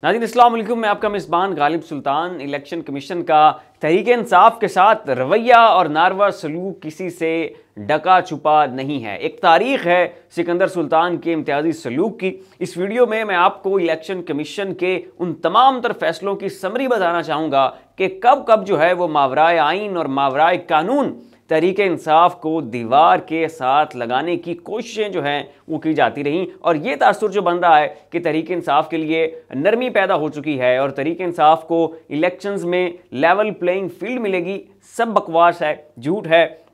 नाज़रीन अस्सलाम वालेकुम, मैं आपका मेज़बान गालिब सुल्तान। इलेक्शन कमीशन का तहरीक इंसाफ के साथ रवैया और नारवा सलूक किसी से ढका छुपा नहीं है। एक तारीख है सिकंदर सुल्तान के इम्तियाजी सलूक की। इस वीडियो में मैं आपको इलेक्शन कमीशन के उन तमाम तर फैसलों की समरी बताना चाहूँगा कि कब कब जो है वो मावराए आइन और मावराए कानून तहरीक इंसाफ को दीवार के साथ लगाने की कोशिशें जो हैं वो की जाती रहीं, और ये तासुर जो बन रहा है कि तहरीक इंसाफ के लिए नरमी पैदा हो चुकी है और तहरीक इंसाफ को इलेक्शंस में लेवल प्लेइंग फील्ड मिलेगी, सब बकवास है, झूठ है।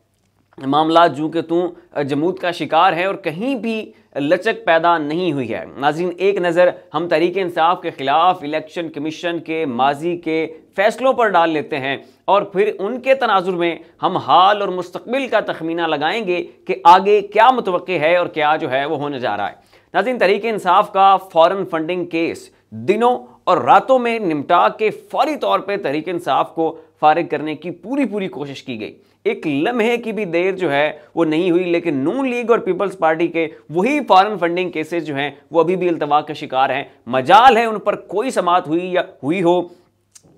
मामला जूं के तूं जमूत का शिकार है और कहीं भी लचक पैदा नहीं हुई है। नाज़रीन, एक नज़र हम तहरीक इंसाफ के खिलाफ इलेक्शन कमीशन के माजी के फैसलों पर डाल लेते हैं और फिर उनके तनाजुर में हम हाल और मुस्तकबिल का तखमीना लगाएंगे कि आगे क्या मुतवक्के है और क्या जो है वो होने जा रहा है। नाज़रीन, तहरीक इंसाफ का फॉरेन फंडिंग केस दिनों और रातों में निपटा के फौरी तौर पर तहरीक इंसाफ को फारिग करने की पूरी कोशिश की गई। एक लम्हे की भी देर जो है वो नहीं हुई, लेकिन नून लीग और पीपल्स पार्टी के वही फॉरेन फंडिंग केसेस जो हैं वो अभी भी इल्तवा के शिकार हैं। मजाल है उन पर कोई समाअत हुई हो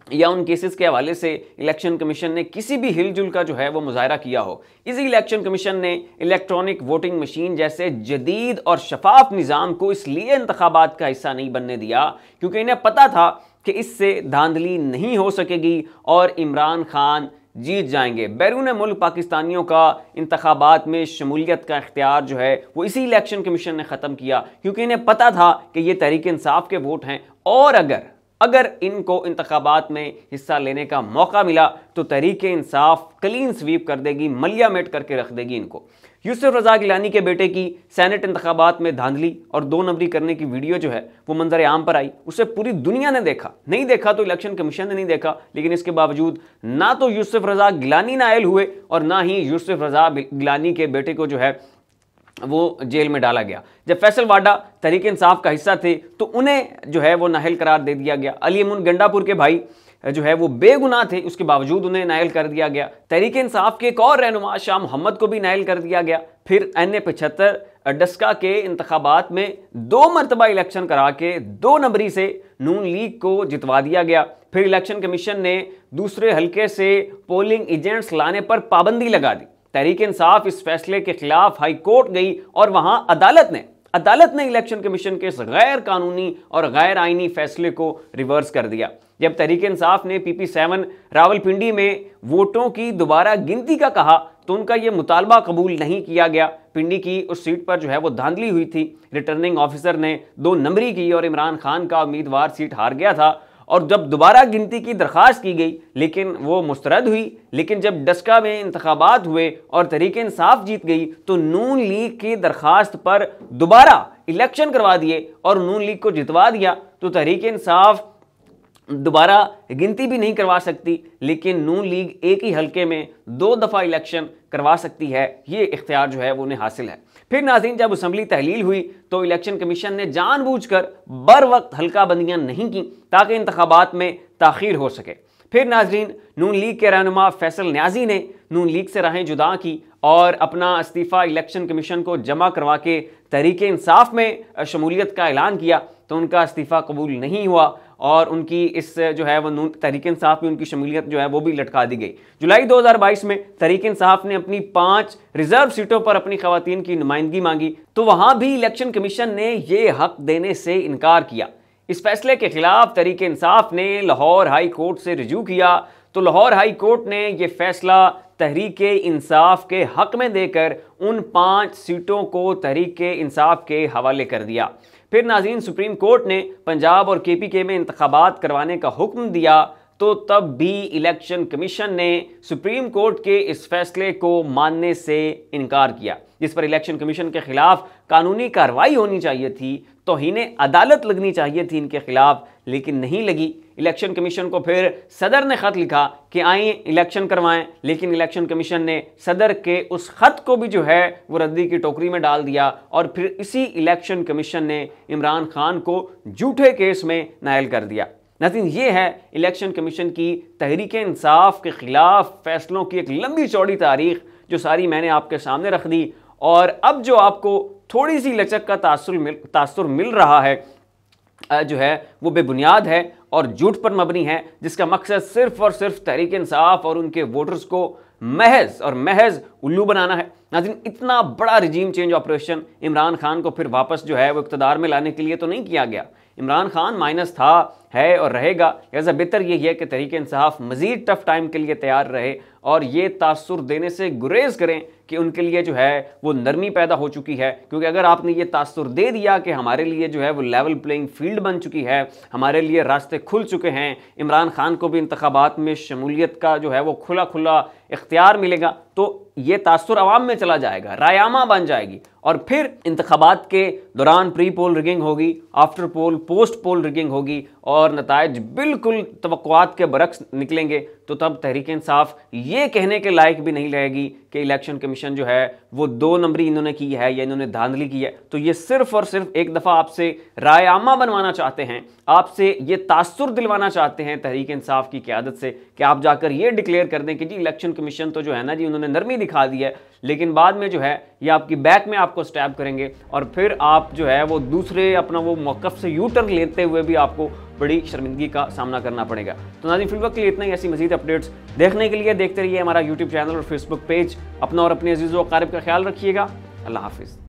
या उन केसेस के हवाले से इलेक्शन कमीशन ने किसी भी हिलजुल का जो है वो मुजाहरा किया हो। इसी इलेक्शन कमीशन ने इलेक्ट्रॉनिक वोटिंग मशीन जैसे जदीद और शफाफ निज़ाम को इसलिए इंतखाबात का हिस्सा नहीं बनने दिया क्योंकि इन्हें पता था कि इससे धांधली नहीं हो सकेगी और इमरान खान जीत जाएंगे। बैरून मुल्क पाकिस्तानियों का इंतखाबात में शमूलियत का इख्तियार जो है वो इसी इलेक्शन कमीशन ने ख़त्म किया क्योंकि इन्हें पता था कि ये तहरीक इंसाफ के वोट हैं और अगर इनको इंतखाबात में हिस्सा लेने का मौका मिला तो तहरीक इंसाफ क्लीन स्वीप कर देगी, मलिया मेट करके रख देगी इनको। यूसुफ रज़ा गिलानी के बेटे की सेनेट इंतखाबात में धांधली और 2 नंबरी करने की वीडियो जो है वो मंजर आम पर आई। उसे पूरी दुनिया ने देखा, नहीं देखा तो इलेक्शन कमीशन ने नहीं देखा, लेकिन इसके बावजूद ना तो यूसुफ रज़ा गिलानी नायल हुए और ना ही यूसुफ रज़ा गिलानी के बेटे को जो है वो जेल में डाला गया। जब फैसल वाडा तहरीक इंसाफ का हिस्सा थे तो उन्हें जो है वो नाहल करार दे दिया गया। अली अमन गंडापुर के भाई जो है वो बेगुनाह थे, उसके बावजूद उन्हें नायल कर दिया गया। तहरीक इंसाफ के एक और रहनुमा शाह मोहम्मद को भी नायल कर दिया गया। फिर NA-75 डस्का के इंतखाबात में 2 मरतबा इलेक्शन करा के 2 नंबरी से नून लीग को जितवा दिया गया। फिर इलेक्शन कमीशन ने दूसरे हल्के से पोलिंग एजेंट्स लाने पर पाबंदी लगा दी। तहरीक इंसाफ इस फैसले के खिलाफ हाई कोर्ट गई और वहां अदालत ने इलेक्शन कमीशन के इस गैर कानूनी और गैर आईनी फैसले को रिवर्स कर दिया। जब तहरीक इंसाफ ने PP7 रावलपिंडी में वोटों की दोबारा गिनती का कहा तो उनका यह मुतालबा कबूल नहीं किया गया। पिंडी की उस सीट पर जो है वो धांधली हुई थी। रिटर्निंग ऑफिसर ने 2 नंबरी की और इमरान खान का उम्मीदवार सीट हार गया था और जब दोबारा गिनती की दरख्वास्त की गई लेकिन वो मुस्तरद हुई। लेकिन जब डस्का में इंतखाबात हुए और तहरीक इंसाफ जीत गई तो नून लीग की दरख्वास्त पर दोबारा इलेक्शन करवा दिए और नून लीग को जितवा दिया। तो तहरीक इंसाफ दोबारा गिनती भी नहीं करवा सकती, लेकिन नून लीग एक ही हल्के में 2 दफ़ा इलेक्शन करवा सकती है। ये इख्तियार जो है वो उन्हें हासिल है। फिर नाज़रीन, जब असम्बली तहलील हुई तो इलेक्शन कमीशन ने जानबूझकर बर वक्त हल्का बंदियां नहीं की ताकि इंतखाबात में ताख़ीर हो सके। फिर नाज़रीन, नून लीग के रहनुमा फैसल न्याजी ने नून लीग से राहें जुदा की और अपना इस्तीफ़ा इलेक्शन कमीशन को जमा करवा के तहरीक इंसाफ में शमूलियत का ऐलान किया तो उनका इस्तीफ़ा कबूल नहीं हुआ और उनकी इस जो है वो तहरीक इंसाफ में उनकी शमूलियत जो है वो भी लटका दी गई। जुलाई 2022 में तहरीक इंसाफ ने अपनी 5 रिजर्व सीटों पर अपनी खवातीन की नुमाइंदगी मांगी तो वहां भी इलेक्शन कमीशन ने ये हक देने से इनकार किया। इस फैसले के खिलाफ तहरीक इंसाफ ने लाहौर हाई कोर्ट से रिजू किया तो लाहौर हाई कोर्ट ने यह फैसला तहरीक इंसाफ के हक में देकर उन 5 सीटों को तहरीक इंसाफ के हवाले कर दिया। फिर नाज़रीन, सुप्रीम कोर्ट ने पंजाब और KPK में इंतखाबात करवाने का हुक्म दिया तो तब भी इलेक्शन कमीशन ने सुप्रीम कोर्ट के इस फैसले को मानने से इनकार किया, जिस पर इलेक्शन कमीशन के खिलाफ कानूनी कार्रवाई होनी चाहिए थी, तौहीन अदालत लगनी चाहिए थी इनके खिलाफ, लेकिन नहीं लगी। इलेक्शन कमीशन को फिर सदर ने ख़त लिखा कि आइए इलेक्शन करवाएं, लेकिन इलेक्शन कमीशन ने सदर के उस ख़त को भी जो है वो रद्दी की टोकरी में डाल दिया और फिर इसी इलेक्शन कमीशन ने इमरान खान को झूठे केस में नायल कर दिया। नाज़रीन, ये है इलेक्शन कमीशन की तहरीक इंसाफ के खिलाफ फैसलों की एक लंबी चौड़ी तारीख जो सारी मैंने आपके सामने रख दी। और अब जो आपको थोड़ी सी लचक का तासुर मिल रहा है जो है वो बेबुनियाद है और झूठ पर मबनी है, जिसका मकसद सिर्फ और सिर्फ तहरीक इंसाफ और उनके वोटर्स को महज और महज उल्लू बनाना है। नाज़रीन, इतना बड़ा regime change operation Imran Khan को फिर वापस जो है वो इक़्तिदार में लाने के लिए तो नहीं किया गया। इमरान खान माइनस था, है और रहेगा। लिहाजा बेहतर यही है कि तहरीक इंसाफ मज़ीद टफ टाइम के लिए तैयार रहे और ये तासुर देने से गुरेज करें कि उनके लिए जो है वो नरमी पैदा हो चुकी है। क्योंकि अगर आपने ये तासुर दे दिया कि हमारे लिए जो है वो लेवल प्लेइंग फील्ड बन चुकी है, हमारे लिए रास्ते खुल चुके हैं, इमरान खान को भी इंतखाबात में शमूलियत का जो है वो खुला खुला इख्तियार मिलेगा, तो ये तासुर अवाम में चला जाएगा, रायामा बन जाएगी और फिर इंतखाबात के दौरान प्री पोल रिगिंग होगी, आफ्टर पोल पोस्ट पोल रिगिंग होगी और नताइज बिल्कुल तवक्कुआत के बरक्स निकलेंगे। तो तब तहरीक इंसाफ ये कहने के लायक भी नहीं रहेगी कि इलेक्शन कमीशन जो है वो 2 नंबरी इन्होंने की है या इन्होंने धांधली की है। तो ये सिर्फ और सिर्फ एक दफ़ा आपसे रायामा बनवाना चाहते हैं, आपसे ये तासुर दिलवाना चाहते हैं तहरीक इंसाफ की क़यादत से कि आप जाकर ये डिक्लेयर कर दें कि जी इलेक्शन कमीशन तो जो है ना जी उन्होंने नरमी दिखा दी है, लेकिन बाद में जो है ये आपकी बैक में आपको स्टैब करेंगे और फिर आप जो है वो दूसरे अपना वो मौक़िफ़ से यू टर्न लेते हुए भी आपको बड़ी शर्मिंदगी का सामना करना पड़ेगा। तो नाज़रीन, फिल वक्त के लिए इतना ही। ऐसी मज़ीद अपडेट्स देखने के लिए देखते रहिए हमारा यूट्यूब चैनल और फेसबुक पेज। अपना और अपने अज़ीज़ों व अक़ारिब का ख्याल रखिएगा। अल्लाह हाफ़िज़।